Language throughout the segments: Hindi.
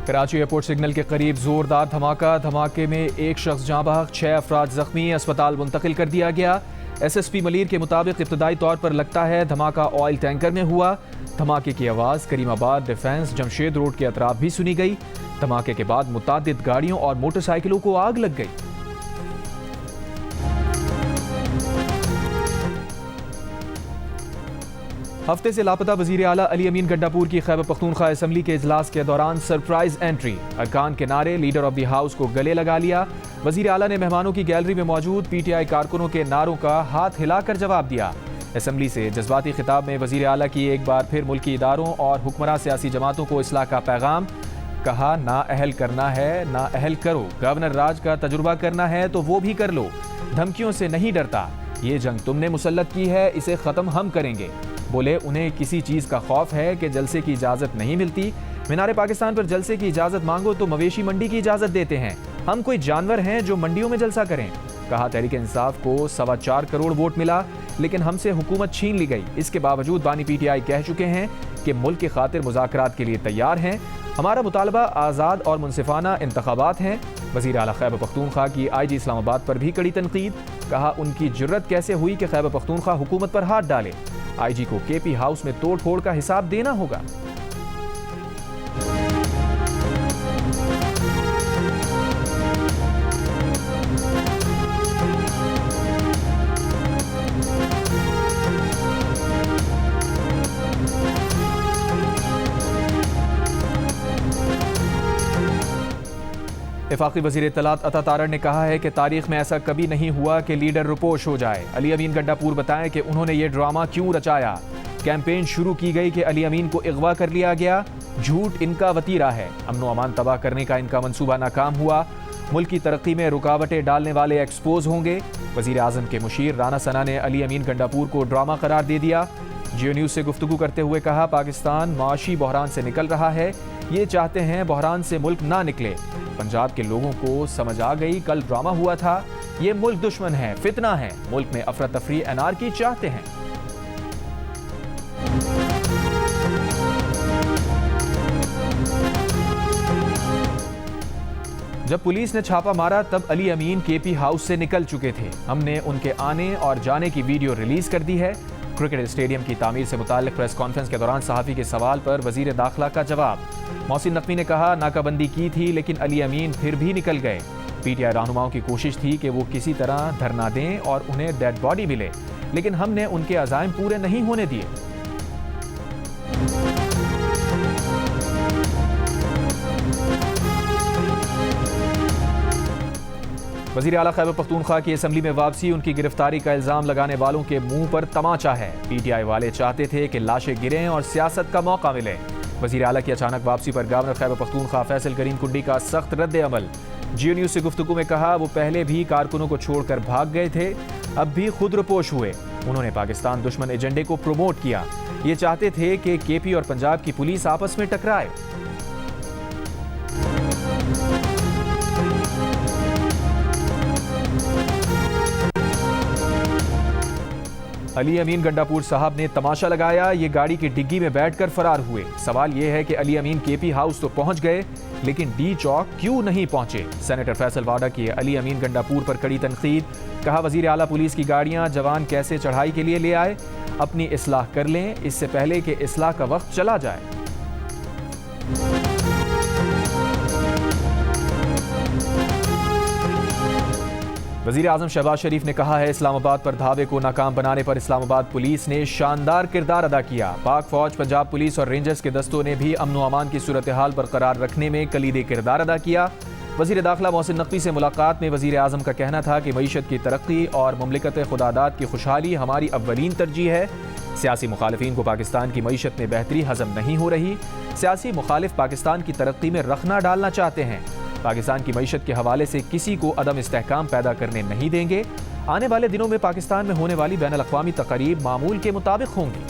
कराची एयरपोर्ट सिग्नल के करीब जोरदार धमाका। धमाके में एक शख्स जाँ बहक, 6 अफराद जख्मी, अस्पताल मुंतकिल कर दिया गया। SSP मलीर के मुताबिक इब्तदाई तौर पर लगता है धमाका ऑयल टैंकर में हुआ। धमाके की आवाज़ करीमाबाद, डिफेंस, जमशेद रोड के अतराफ भी सुनी गई। धमाके के बाद मुतादिद गाड़ियों और मोटरसाइकिलों को आग लग गई। हफ्ते से लापता वजीर आला अली अमीन गंडापुर की खैबर पख्तूनख्वा असम्बली के इजलास के दौरान सरप्राइज एंट्री। अरकान के नारे, लीडर ऑफ द हाउस को गले लगा लिया। वजीर आला ने मेहमानों की गैलरी में मौजूद PTI कारकुनों के नारों का हाथ हिलाकर जवाब दिया। असम्बली से जज्बाती खिताब में वजीर आला की एक बार फिर मुल्की इदारों और हुक्मरान सियासी जमातों को इस्लाह का पैगाम। कहा, ना अहल करना है ना अहल करो, गवर्नर राज का तजुर्बा करना है तो वो भी कर लो, धमकियों से नहीं डरता। ये जंग तुमने मुसल्लत की है, इसे ख़त्म हम करेंगे। बोले, उन्हें किसी चीज़ का खौफ है कि जलसे की इजाज़त नहीं मिलती। मीनारे पाकिस्तान पर जलसे की इजाज़त मांगो तो मवेशी मंडी की इजाज़त देते हैं। हम कोई जानवर हैं जो मंडियों में जलसा करें। कहा, तहरीक इंसाफ को 4.25 करोड़ वोट मिला, लेकिन हमसे हुकूमत छीन ली गई। इसके बावजूद बानी PTI कह चुके हैं कि मुल्क की खातिर मुज़ाकरात के लिए तैयार हैं। हमारा मुतालबा आज़ाद और मुनसिफाना इंतखाबात हैं। वज़ीर आला खैबर पख्तूनख्वा की IG इस्लामाबाद पर भी कड़ी तनकीद। कहा, उनकी जुर्रत कैसे हुई कि खैबर पख्तूनख्वा हुकूमत पर हाथ डाले। IG को KP हाउस में तोड़ फोड़ का हिसाब देना होगा। वफाकी वज़ीर इत्तलात अता तारड़ ने कहा है कि तारीख में ऐसा कभी नहीं हुआ कि लीडर रुपोश हो जाए। अली अमीन गंडापुर बताएं कि उन्होंने ये ड्रामा क्यों रचाया। कैंपेन शुरू की गई कि अली अमीन को अगवा कर लिया गया। झूठ इनका वतीरा है। अमनो अमान तबाह करने का इनका मंसूबा नाकाम हुआ। मुल्क की तरक्की में रुकावटें डालने वाले एक्सपोज होंगे। वज़ीर आज़म के मुशीर राना सना ने अली अमीन गंडापुर को ड्रामा करार दे दिया। जियो न्यूज़ से गुफ्तगू करते हुए कहा, पाकिस्तान माशी बहरान से निकल रहा है। ये चाहते हैं बहरान से मुल्क ना निकले। पंजाब के लोगों को समझ आ गई, कल ड्रामा हुआ था। ये मुल्क दुश्मन है, फितना है। मुल्क में अफरा तफरी, एनार्की चाहते हैं। जब पुलिस ने छापा मारा तब अली अमीन KP हाउस से निकल चुके थे। हमने उनके आने और जाने की वीडियो रिलीज कर दी है। क्रिकेट स्टेडियम की तामीर से मुताल्लिक प्रेस कॉन्फ्रेंस के दौरान सहाफ़ी के सवाल पर वज़ीर दाखिला का जवाब। मोहसिन नकवी ने कहा, नाकाबंदी की थी लेकिन अली अमीन फिर भी निकल गए। PTI रहनुमाओं की कोशिश थी कि वो किसी तरह धरना दें और उन्हें डेड बॉडी मिले, लेकिन हमने उनके अज़ाइम पूरे नहीं होने दिए। वज़ीर आला खैबर पख्तूनख्वा की असम्बली में वापसी, उनकी गिरफ्तारी का इल्ज़ाम लगाने वालों के मुंह पर तमाचा है। PTI वाले चाहते थे कि लाशें गिरें और सियासत का मौका मिले। वज़ीर आला की अचानक वापसी पर गवर्नर खैबर पख्तूनख्वा फैसल करीम कुंडी का सख्त रद्द अमल। जियो न्यूज़ से गुफ्तगू में कहा, वो पहले भी कारकुनों को छोड़कर भाग गए थे, अब भी खुद रुपोश हुए। उन्होंने पाकिस्तान दुश्मन एजेंडे को प्रमोट किया। ये चाहते थे कि KP और पंजाब की पुलिस आपस में टकराए। अली अमीन गंडापुर साहब ने तमाशा लगाया। ये गाड़ी की डिग्गी में बैठकर फरार हुए। सवाल यह है कि अली अमीन KP हाउस तो पहुंच गए, लेकिन D चौक क्यों नहीं पहुंचे। सेनेटर फैसल वाडा की अली अमीन गंडापुर पर कड़ी तनकीद। कहा, वज़ीर आला पुलिस की गाड़ियां जवान कैसे चढ़ाई के लिए ले आए। अपनी इस्लाह कर लें इससे पहले कि इस्लाह का वक्त चला जाए। वज़ीर आज़म शहबाज शरीफ ने कहा है, इस्लामाबाद पर धावे को नाकाम बनाने पर इस्लामाबाद पुलिस ने शानदार किरदार अदा किया। पाक फौज, पंजाब पुलिस और रेंजर्स के दस्तों ने भी अमन व अमान की सूरत हाल बरकरार रखने में कलीदी किरदार अदा किया। वज़ीर दाखिला मोहसिन नकवी से मुलाकात में वज़ीर आज़म का कहना था कि मईशत की तरक्की और मुमलिकत खुदादात की खुशहाली हमारी अव्वलीन तरजीह है। सियासी मुखालिफिन को पाकिस्तान की मईशत में बेहतरी हजम नहीं हो रही। सियासी मुखालिफ पाकिस्तान की तरक्की में रखना डालना चाहते हैं। पाकिस्तान की मईशत के हवाले से किसी को अदम इस्तेहकाम पैदा करने नहीं देंगे। आने वाले दिनों में पाकिस्तान में होने वाली बैनुल अक़वामी तक़रीब मामूल के मुताबिक होंगी।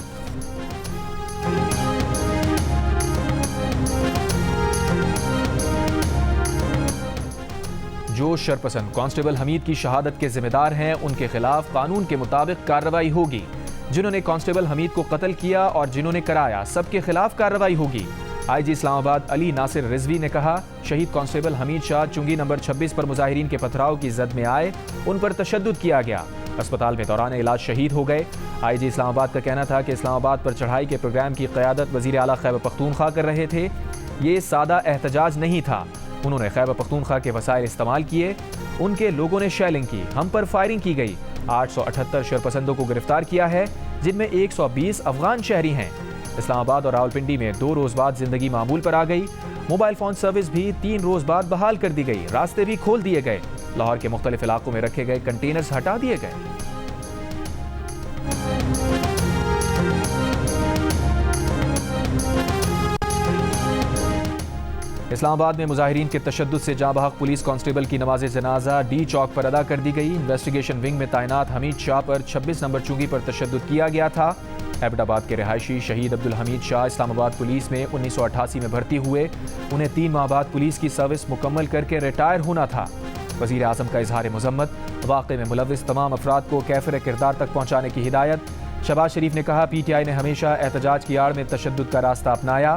जो शरपसंद कांस्टेबल हमीद की शहादत के जिम्मेदार हैं, उनके खिलाफ कानून के मुताबिक कार्रवाई होगी। जिन्होंने कांस्टेबल हमीद को कत्ल किया और जिन्होंने कराया, सबके खिलाफ कार्रवाई होगी। आईजी इस्लामाबाद अली नासिर रिजवी ने कहा, शहीद कांस्टेबल हमीद शाह चुंगी नंबर 26 पर मुजाहिरीन के पथराव की जद में आए, उन पर तशद्दुद किया गया, अस्पताल में दौरान इलाज शहीद हो गए। आईजी इस्लामाबाद का कहना था कि इस्लामाबाद पर चढ़ाई के प्रोग्राम की क़यादत वज़ीर आला खैबर पख्तूनख्वा कर रहे थे। ये सादा एहतजाज नहीं था। उन्होंने खैबर पख्तूनख्वा के वसाइल इस्तेमाल किए, उनके लोगों ने शेलिंग की, हम पर फायरिंग की गई। 878 शरपसंदों को गिरफ्तार किया है, जिनमें 120 अफगान शहरी हैं। इस्लामाबाद और रावलपिंडी में 2 रोज़ बाद जिंदगी मामूल पर आ गई। मोबाइल फ़ोन सर्विस भी 3 रोज़ बाद बहाल कर दी गई, रास्ते भी खोल दिए गए। लाहौर के मुख्तलिफ इलाकों में रखे गए कंटेनर्स हटा दिए गए। इस्लामाबाद में मुजाहिरीन के तशद्दुद से जाँ बहक पुलिस कांस्टेबल की नमाज जनाजा डी चौक पर अदा कर दी गई। इन्वेस्टिगेशन विंग में तैनात हमीद शाह पर 26 नंबर चुंगी पर तशद्दुद किया गया था। एबटाबाद के रिहायशी शहीद अब्दुल हमीद शाह इस्लामाबाद पुलिस में 1988 में भर्ती हुए। उन्हें 3 माह बाद पुलिस की सर्विस मुकम्मल करके रिटायर होना था। वज़ीर आज़म का इजहार मुज़म्मत, वाक़े में मुलव्विस तमाम अफराद को कैफ़िर किरदार तक पहुँचाने की हिदायत। शहबाज शरीफ ने कहा, PTI ने हमेशा एहतजाज की आड़ में तशद्दुद का रास्ता अपनाया।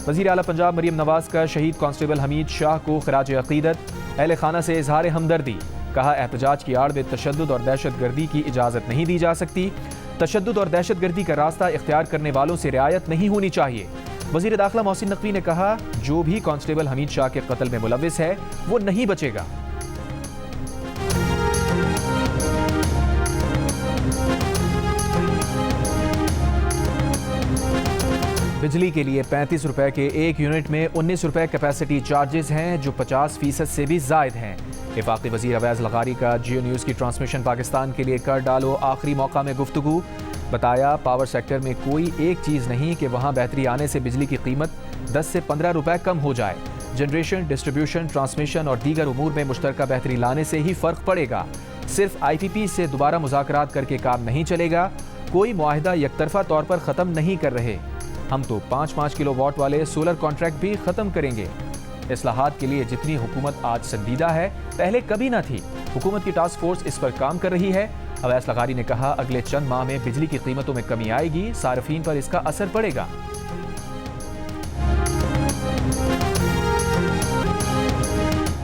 वज़ीर आला पंजाब मरियम नवाज का शहीद कांस्टेबल हमीद शाह को खिराज अक़ीदत, अहले खाना से इजहार हमदर्दी। कहा, एहतजाज की आड़ में तशद्दुद और दहशत गर्दी की इजाज़त नहीं दी जा सकती। तशद्दुद और दहशत गर्दी का रास्ता इख्तियार करने वालों से रियायत नहीं होनी चाहिए। वज़ीर दाखिला मोहसिन नकवी ने कहा, जो भी कांस्टेबल हमीद शाह के कत्ल में मुलव्विस है वो नहीं बचेगा। बिजली के लिए 35 रुपए के एक यूनिट में 19 रुपए कैपेसिटी चार्जेस हैं, जो 50% से भी ज़ायद हैं। वफाकी वज़ीर अवैज़ लगारी का जियो न्यूज़ की ट्रांसमिशन पाकिस्तान के लिए कर डालो आखिरी मौका में गुफ्तगू। बताया, पावर सेक्टर में कोई एक चीज़ नहीं कि वहाँ बेहतरी आने से बिजली की कीमत 10 से 15 रुपए कम हो जाए। जनरेशन, डिस्ट्रीब्यूशन, ट्रांसमिशन और दीगर उमूर में मुश्तरका बेहतरी लाने से ही फ़र्क पड़ेगा। सिर्फ IPP से दोबारा मुज़ाकरात करके काम नहीं चलेगा। कोई मुआहिदा यकतरफा तौर पर ख़त्म नहीं कर रहे। हम तो 5-5 किलोवाट वाले सोलर कॉन्ट्रैक्ट भी ख़त्म करेंगे। इस्लाहात के लिए जितनी हुकूमत आज संजीदा है, पहले कभी ना थी। हुकूमत की टास्क फोर्स इस पर काम कर रही है। अवैस लगारी ने कहा, अगले चंद माह में बिजली की कीमतों में कमी आएगी, सार्फिन पर इसका असर पड़ेगा।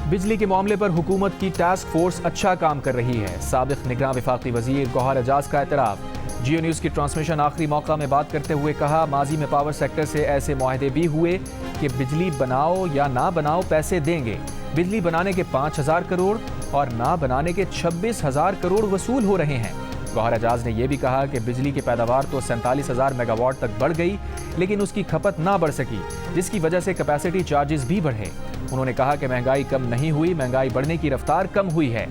बिजली के मामले पर हुकूमत की टास्क फोर्स अच्छा काम कर रही है। साबिक निगरान वफाकी वजीर गौहर एजाज का एतराफ़। जियो न्यूज़ की ट्रांसमिशन आखिरी मौका में बात करते हुए कहा, माजी में पावर सेक्टर से ऐसे मुआहदे भी हुए कि बिजली बनाओ या ना बनाओ पैसे देंगे। बिजली बनाने के 5,000 करोड़ और ना बनाने के 26,000 करोड़ वसूल हो रहे हैं। गौहर एजाज ने यह भी कहा कि बिजली की पैदावार तो 47,000 मेगावाट तक बढ़ गई, लेकिन उसकी खपत ना बढ़ सकी, जिसकी वजह से कैपेसिटी चार्जेस भी बढ़े। उन्होंने कहा कि महंगाई कम नहीं हुई, महंगाई बढ़ने की रफ्तार कम हुई है।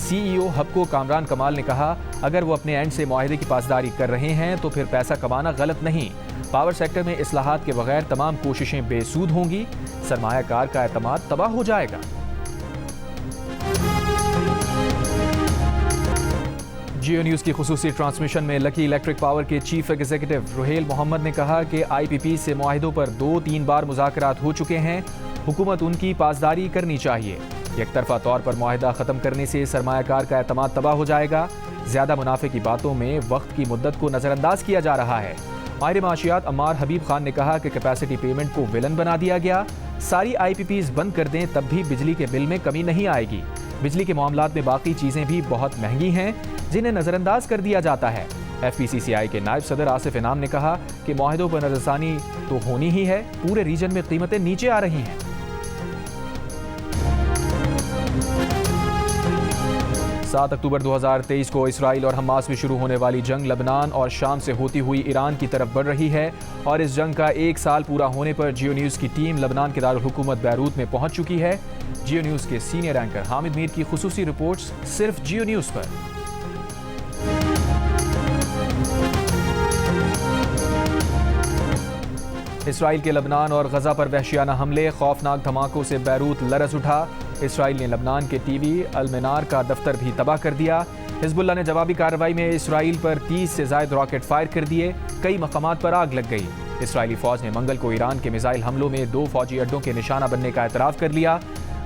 CEO हबको कामरान कमाल ने कहा, अगर वो अपने एंड से मुआहदे की पासदारी कर रहे हैं तो फिर पैसा कमाना गलत नहीं। पावर सेक्टर में इस्लाहात के बगैर तमाम कोशिशें बेसूद होंगी, सरमायाकार का एतमाद तबाह हो जाएगा। जियो न्यूज़ की खुसूसी ट्रांसमिशन में लकी इलेक्ट्रिक पावर के चीफ एग्जीक्यूटिव रुहेल मोहम्मद ने कहा कि IPP से मुआहिदों पर 2-3 बार मुज़ाकरात हो चुके हैं। हुकूमत उनकी पासदारी करनी चाहिए। एकतरफा तौर पर मुआहिदा ख़त्म करने से सरमायाकार का एतमाद तबाह हो जाएगा। ज़्यादा मुनाफे की बातों में वक्त की मुद्दत को नज़रअंदाज किया जा रहा है। माहिर माशियात अम्मार हबीब खान ने कहा कि कैपेसिटी पेमेंट को विलन बना दिया गया। सारी IPPs बंद कर दें तब भी बिजली के बिल में कमी नहीं आएगी। बिजली के मामलात में बाकी चीज़ें भी बहुत महंगी हैं, जिन्हें नज़रअंदाज कर दिया जाता है। FPCCI के नायब सदर आसिफ इनाम ने कहा कि मुआहिदों पर नज़रसानी तो होनी ही है, पूरे रीजन में कीमतें नीचे आ रही हैं। 7 अक्टूबर 2023 को इसराइल और हमास में शुरू होने वाली जंग लबनान और शाम से होती हुई ईरान की तरफ बढ़ रही है और इस जंग का 1 साल पूरा होने पर जियो न्यूज़ की टीम लबनान के दारुल हुकूमत बैरूत में पहुंच चुकी है। जियो न्यूज़ के सीनियर एंकर हामिद मीर की खुसूसी रिपोर्ट्स सिर्फ जियो न्यूज़ पर। इसराइल के लबनान और गजा पर वहशियाना हमले, खौफनाक धमाकों से बैरूत लरज़ उठा। इसराइल ने लबनान के TV अल-मनार का दफ्तर भी तबाह कर दिया। हिजबुल्लाह ने जवाबी कार्रवाई में इसराइल पर 30 से ज़ायद रॉकेट फायर कर दिए। कई मकामात पर आग लग गई। इसराइली फ़ौज ने मंगल को ईरान के मिसाइल हमलों में 2 फौजी अड्डों के निशाना बनने का एतराफ़ कर लिया।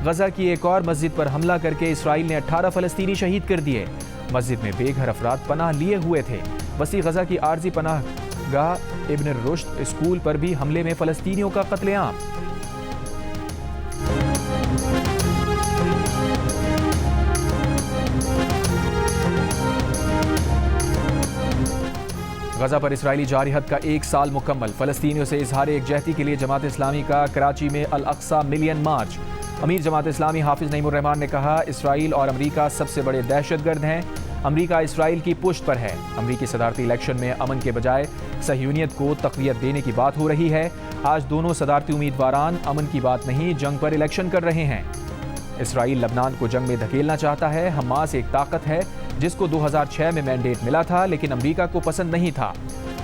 गजा की एक और मस्जिद पर हमला करके इसराइल ने 18 फ़लस्तीनी शहीद कर दिए। मस्जिद में बेघर अफराद पनाह लिए हुए थे। वसी गजा की आर्जी पनाह गाह इब्न रुश्द स्कूल पर भी हमले में फलस्तीनियों का कत्लेआम। गजा पर इसराइली जारहत का 1 साल मुकम्मल। फलस्तीनियों से इजहार एकजहती के लिए जमात इस्लामी का कराची में अल अक्सा मिलियन मार्च। अमीर जमात इस्लामी हाफिज नईमुर रहमान ने कहा, इसराइल और अमरीका सबसे बड़े दहशतगर्द हैं। अमरीका इसराइल की पुष्ट पर है। अमरीकी सदारती इलेक्शन में अमन के बजाय सहयूनियत को तक़वियत देने की बात हो रही है। आज दोनों सदारती उम्मीदवारान अमन की बात नहीं, जंग पर इलेक्शन कर रहे हैं। इसराइल लबनान को जंग में धकेलना चाहता है। हमास एक ताकत है जिसको 2006 में मैंडेट मिला था, लेकिन अमरीका को पसंद नहीं था।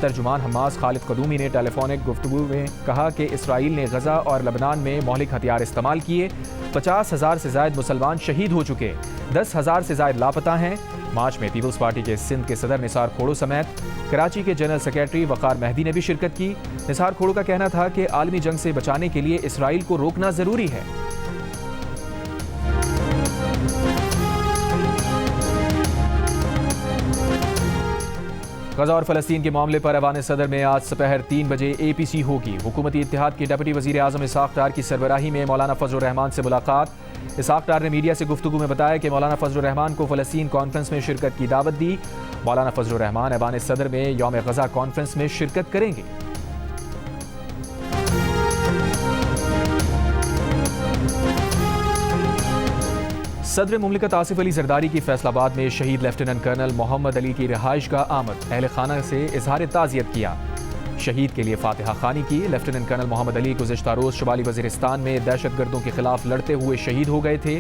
तर्जुमान हमास खालिद कदूमी ने टेलीफोनिक गुफ्तगू में कहा कि इसराइल ने गजा और लबनान में मौलिक हथियार इस्तेमाल किए। 50,000 से ज़ायद मुसलमान शहीद हो चुके, 10,000 से ज़ायद लापता हैं। मार्च में पीपल्स पार्टी के सिंध के सदर निसार खोड़ो समेत कराची के जनरल सेक्रेटरी वक़ार मेहदी ने भी शिरकत की। निसार खोड़ो का कहना था कि आलमी जंग से बचाने के लिए इसराइल को रोकना ज़रूरी है। गजा और फलस्तीन के मामले पर ऐवान सदर में आज दोपहर 3 बजे APC होगी। हुकूमती इत्तेहाद के डिप्टी वज़ीर आज़म इसहाक़ डार की सरबराही में मौलाना फजलुर रहमान से मुलाकात। इसहाक़ डार ने मीडिया से गुफ्तगू में बताया कि मौलाना फजलुर रहमान को फ़लस्तीन कॉन्फ्रेंस में शिरकत की दावत दी। मौलाना फजलुर रहमान ऐवान सदर में यौम गजा कॉन्फ्रेंस में शिरकत करेंगे। सदर मुमलिकत आसिफ अली जरदारी की फैसलाबाद में शहीद लेफ्टिनेंट कर्नल मोहम्मद अली की रिहाइश का आमद। अहले खाना से इजहार ताज़ियत किया। शहीद के लिए फातिहा खानी की। लेफ्टिनेंट कर्नल मोहम्मद अली गुज़िश्ता रोज़ शुमाली वज़ीरिस्तान में दहशतगर्दों के खिलाफ लड़ते हुए शहीद हो गए थे।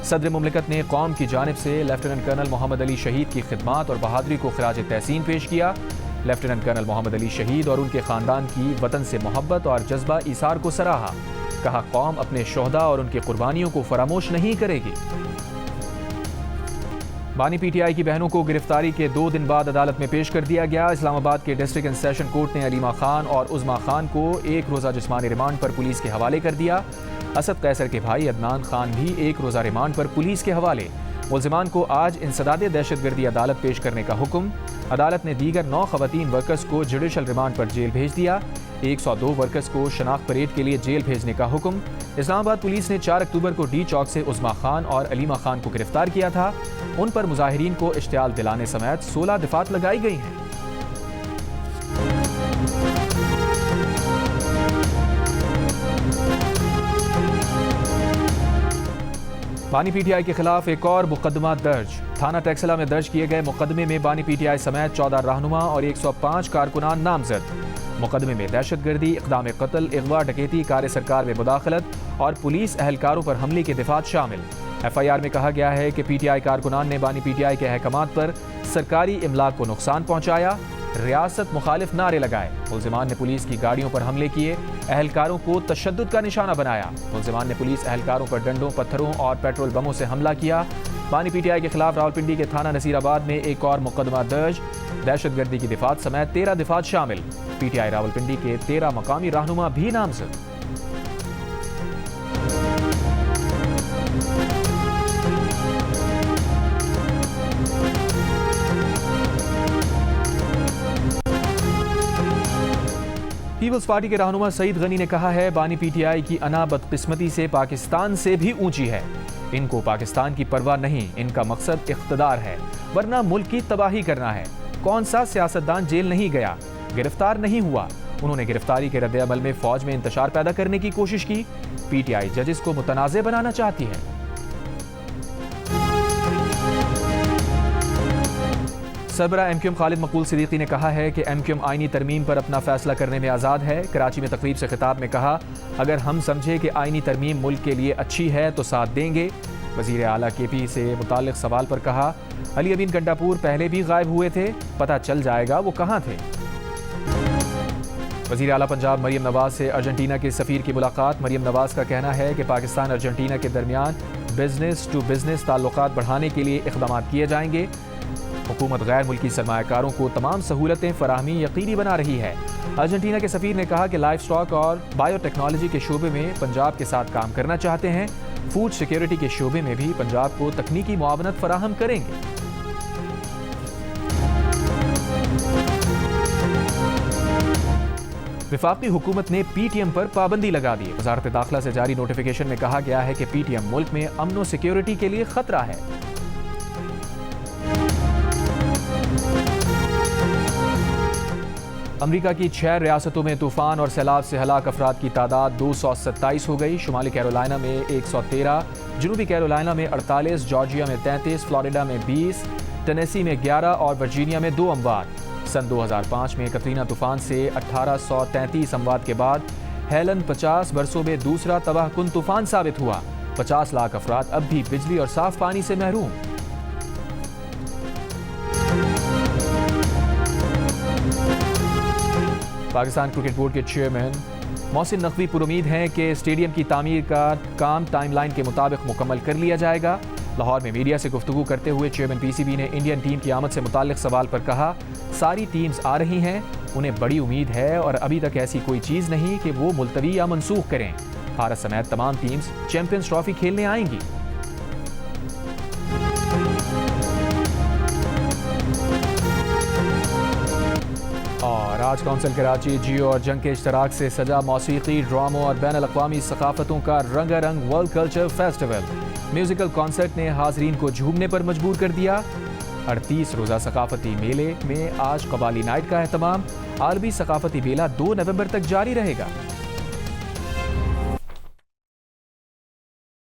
सदर मुमलिकत ने कौम की जानिब से लेफ्टिनेंट कर्नल मोहम्मद अली शहीद की खिदमात और बहादुरी को खिराज तहसीन पेश किया। लेफ्टिनेंट कर्नल मोहम्मद अली शहीद और उनके ख़ानदान की वतन से मोहब्बत और जज्बा ईसार को सराहा। कहा, कौम अपने शोहदा और उनकी कुर्बानियों को फरामोश नहीं करेगी। बानी PTI की बहनों को गिरफ्तारी के 2 दिन बाद अदालत में पेश कर दिया गया। इस्लामाबाद के डिस्ट्रिक्ट एंड सेशन कोर्ट ने अलीमा खान और उज़मा खान को 1 रोज़ा जिस्मानी रिमांड पर पुलिस के हवाले कर दिया। असद कैसर के भाई अदनान खान भी 1 रोज़ा रिमांड पर पुलिस के हवाले। मुल्ज़िमान को आज इंसदाद दहशतगर्दी अदालत पेश करने का हुक्म। अदालत ने दीगर 9 ख़वातीन वर्कर्स को जुडिशल रिमांड पर जेल भेज दिया। 102 वर्कर्स को शनाख्त परेड के लिए जेल भेजने का हुक्म। इस्लामाबाद पुलिस ने 4 अक्टूबर को D चौक से उज़मा खान और अलीमा खान को गिरफ्तार किया था। उन पर मुजाहिरीन को इश्तियाल दिलाने समेत 16 दफात लगाई गई हैं। बानी PTI के खिलाफ एक और मुकदमा दर्ज। थाना टेक्सला में दर्ज किए गए मुकदमे में बानी PTI समेत 14 रहनुमा और 105 कारकुनान नामजद। मुकदमे में दहशतगर्दी, इक़दाम कत्ल, अगवा, डकैती, कार्य सरकार में मुदाखलत और पुलिस एहलकारों पर हमले के दिफात शामिल। FIR में कहा गया है कि PTI कारकुनान ने बानी PTI के अहकामात पर सरकारी इमलाक को नुकसान पहुंचाया, रियासत मुखालिफ नारे लगाए। मुल्ज़िमान ने पुलिस की गाड़ियों पर हमले किए, एहलकारों को तशद्दुद का निशाना बनाया। मुल्ज़िमान ने पुलिस एहलकारों पर डंडों, पत्थरों और पेट्रोल बमों से हमला किया। बानी PTI के खिलाफ रावलपिंडी के थाना नसीराबाद में एक और मुकदमा दर्ज। दहशतगर्दी की दिफात समेत 13 दिफात शामिल। PTI रावलपिंडी के 13 मकामी रहनुमा भी नामजद। पीपल्स पार्टी के रहनुमा सईद गनी ने कहा है, बानी PTI की अना बदकिस्मती से पाकिस्तान से भी ऊंची है। इनको पाकिस्तान की परवाह नहीं, इनका मकसद इख्तदार है, वरना मुल्क की तबाही करना है। कौन सा सियासतदान जेल नहीं गया, गिरफ्तार नहीं हुआ। उन्होंने गिरफ्तारी के रद्द-ए-अमल में फौज में इंतशार पैदा करने की कोशिश की। PTI जजेस को मुतनाज़े बनाना चाहती है। सरबरा MQM खालिद मकबूल सिद्दीकी ने कहा है कि MQM आईनी तरमीम पर अपना फैसला करने में आज़ाद है। कराची में तकरीब से खिताब में कहा, अगर हम समझे कि आईनी तरमीम मुल्क के लिए अच्छी है तो साथ देंगे। वज़ीर आला KP से मुताल्लिक़ सवाल पर कहा, अली अमीन गंडापुर पहले भी गायब हुए थे, पता चल जाएगा वो कहाँ थे। वज़ीर आला पंजाब मरियम नवाज से अर्जेंटीना के सफ़ीर की मुलाकात। मरियम नवाज का कहना है कि पाकिस्तान अर्जेंटीना के दरमियान बिजनेस टू बिजनेस ताल्लुकात बढ़ाने के लिए इक़दाम किए जाएंगे। हुकूमत गैर मुल्की सरमायाकारों को तमाम सहूलतें फराहमी यकीनी बना रही है। अर्जेंटीना के सफ़ीर ने कहा कि लाइफ स्टॉक और बायोटेक्नोलॉजी के शोबे में पंजाब के साथ काम करना चाहते हैं। फूड सिक्योरिटी के शोबे में भी पंजाब को तकनीकी मुआवनत फराहम करेंगे। वफाकी हुकूमत ने PTM पर पाबंदी लगा दी। वजारत दाखिला से जारी नोटिफिकेशन में कहा गया है कि PTM मुल्क में अमन और सिक्योरिटी के लिए खतरा है। अमरीका की 6 रियासतों में तूफान और सैलाब से हलाक अफराद की तादाद 227 हो गई। शुमाली कैरोलिना में 113, जनूबी कैरोलिना में 48, जॉर्जिया में 33, फ्लोरिडा में 20, टेनेसी में 11 और वर्जीनिया में 2 अमवात। सन 2005 में कतरीना तूफान से 1833 अमवात के बाद हेलन 50 बरसों में दूसरा तबाहकुन तूफान साबित हुआ। 50 लाख अफराद अब भी बिजली और साफ पानी से महरूम। पाकिस्तान क्रिकेट बोर्ड के चेयरमैन मोहसिन नकवी पुरुमीद हैं कि स्टेडियम की तामीर का काम टाइमलाइन के मुताबिक मुकम्मल कर लिया जाएगा। लाहौर में मीडिया से गुफ्तगू करते हुए चेयरमैन PCB ने इंडियन टीम की आमद से मुताल्लिक सवाल पर कहा, सारी टीम्स आ रही हैं, उन्हें बड़ी उम्मीद है और अभी तक ऐसी कोई चीज़ नहीं कि वो मुलतवी या मनसूख करें। भारत समेत तमाम टीम्स चैंपियंस ट्रॉफी खेलने आएंगी। और आज काउंसिल कराची जियो और जंग के इश्तराक से सजा मौसीकी, ड्रामों और बैन अल-अक़वामी सकाफतों का रंगारंग world culture festival. Musical concert ने हाजरीन को झूमने पर मजबूर कर दिया। 38 रोज़ा सकाफती मेले में आज कबाली नाइट का एहतमाम। आलमी सकाफती मेला 2 नवंबर तक जारी रहेगा।